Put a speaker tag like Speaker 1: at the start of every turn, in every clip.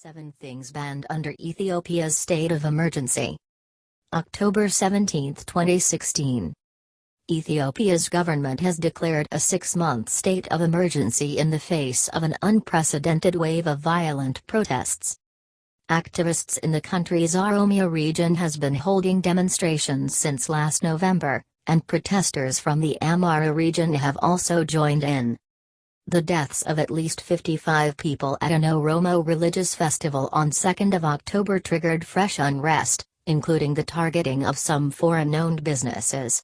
Speaker 1: 7 things banned under Ethiopia's state of emergency. October 17, 2016. Ethiopia's government has declared a 6-month state of emergency in the face of an unprecedented wave of violent protests. Activists in the country's Oromia region has been holding demonstrations since last November, and protesters from the Amhara region have also joined in. The deaths of at least 55 people at an Oromo religious festival on 2 October triggered fresh unrest, including the targeting of some foreign-owned businesses.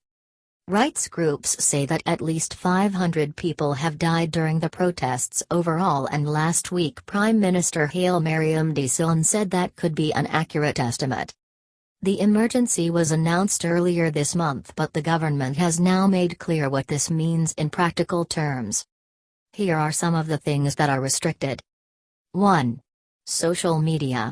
Speaker 1: Rights groups say that at least 500 people have died during the protests overall, and last week Prime Minister Haile Mariam Desalegn said that could be an accurate estimate. The emergency was announced earlier this month, but the government has now made clear what this means in practical terms. Here are some of the things that are restricted. 1. Social media.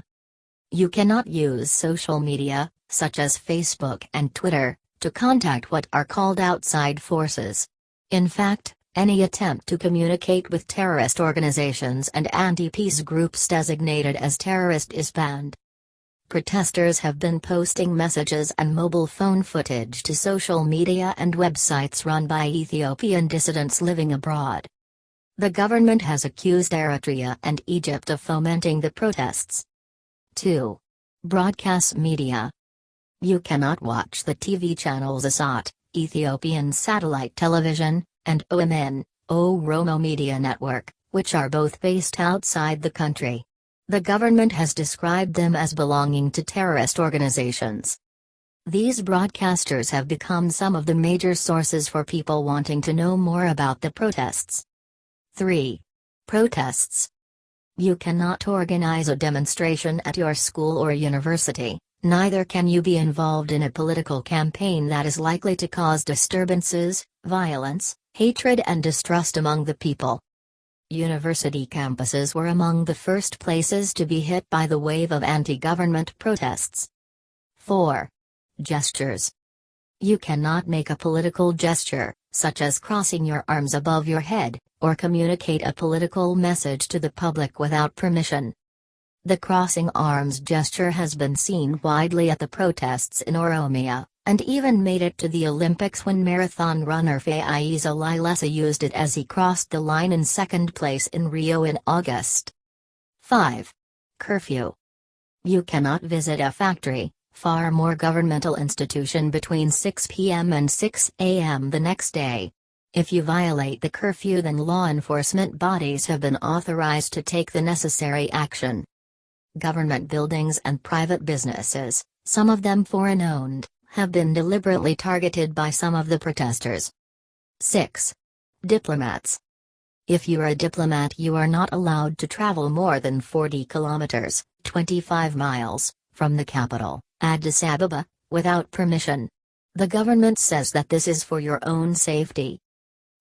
Speaker 1: You cannot use social media, such as Facebook and Twitter, to contact what are called outside forces. In fact, any attempt to communicate with terrorist organizations and anti-peace groups designated as terrorist is banned. Protesters have been posting messages and mobile phone footage to social media and websites run by Ethiopian dissidents living abroad. The government has accused Eritrea and Egypt of fomenting the protests. 2. Broadcast media. You cannot watch the TV channels Asat, Ethiopian satellite television, and OMN, Oromo Media Network, which are both based outside the country. The government has described them as belonging to terrorist organizations. These broadcasters have become some of the major sources for people wanting to know more about the protests. 3. Protests. You cannot organize a demonstration at your school or university, neither can you be involved in a political campaign that is likely to cause disturbances, violence, hatred and distrust among the people. University campuses were among the first places to be hit by the wave of anti-government protests. 4. Gestures. You cannot make a political gesture, such as crossing your arms above your head, or communicate a political message to the public without permission. The crossing arms gesture has been seen widely at the protests in Oromia, and even made it to the Olympics when marathon runner Faiza Lilesa used it as he crossed the line in second place in Rio in August. 5. Curfew. You cannot visit a factory, farm or governmental institution between 6 p.m. and 6 a.m. the next day. If you violate the curfew, then law enforcement bodies have been authorized to take the necessary action. Government buildings and private businesses, some of them foreign-owned, have been deliberately targeted by some of the protesters. 6. Diplomats. If you are a diplomat, you are not allowed to travel more than 40 kilometers, 25 miles, from the capital, Addis Ababa, without permission. The government says that this is for your own safety.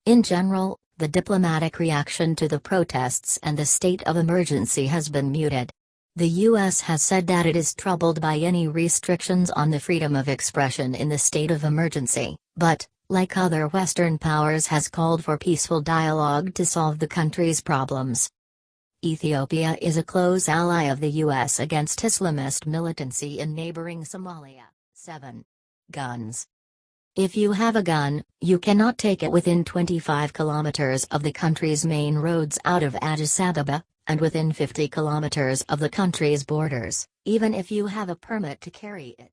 Speaker 1: In general, the diplomatic reaction to the protests and the state of emergency has been muted. The U.S. has said that it is troubled by any restrictions on the freedom of expression in the state of emergency, but, like other Western powers, has called for peaceful dialogue to solve the country's problems. Ethiopia is a close ally of the U.S. against Islamist militancy in neighboring Somalia. 7. Guns. If you have a gun, you cannot take it within 25 kilometers of the country's main roads out of Addis Ababa, and within 50 kilometers of the country's borders, even if you have a permit to carry it.